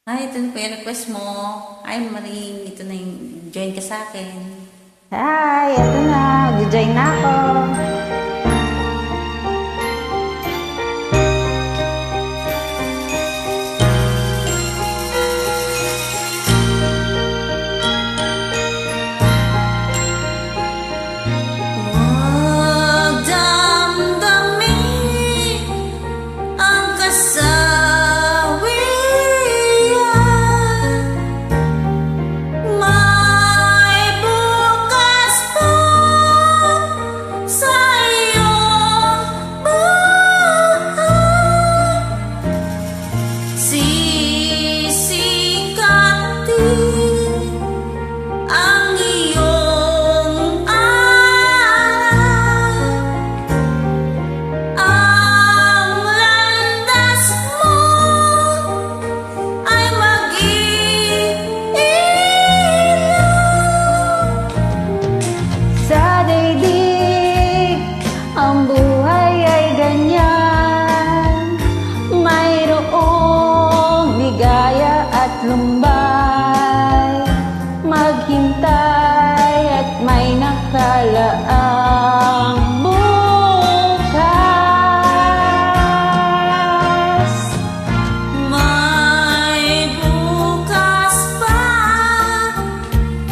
Ay, ito na po yung request mo. Ay, Maring, ito na yung join ka sa akin. Hi, eto na. Mag-join na ako. Huwag damdamin ang kasawian. May bukas pa sa iyong buhay. Sisikatin ang iyong araw. Ang landas mo ay mag-iilaw. Sa daigdig, ang buhay ay ganyan. Mayroong ligaya at lumbay. Maghintay at may nakalaang bukas. May bukas pa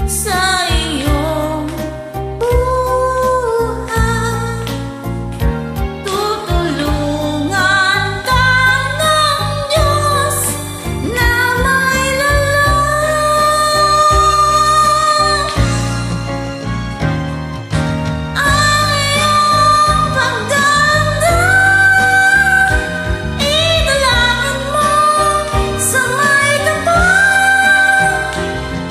sa iyong buhay. Tutulungan ka ng Diyos na may lalang. Ang iyong pagganda, idalangin mo sa may kapal.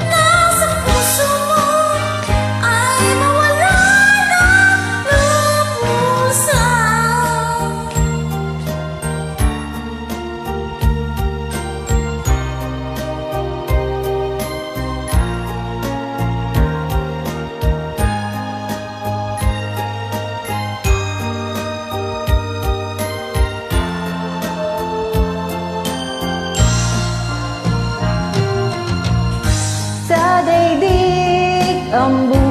Nasa puso mo ay mawala ng lubusan. Sa daigdig, ang buhay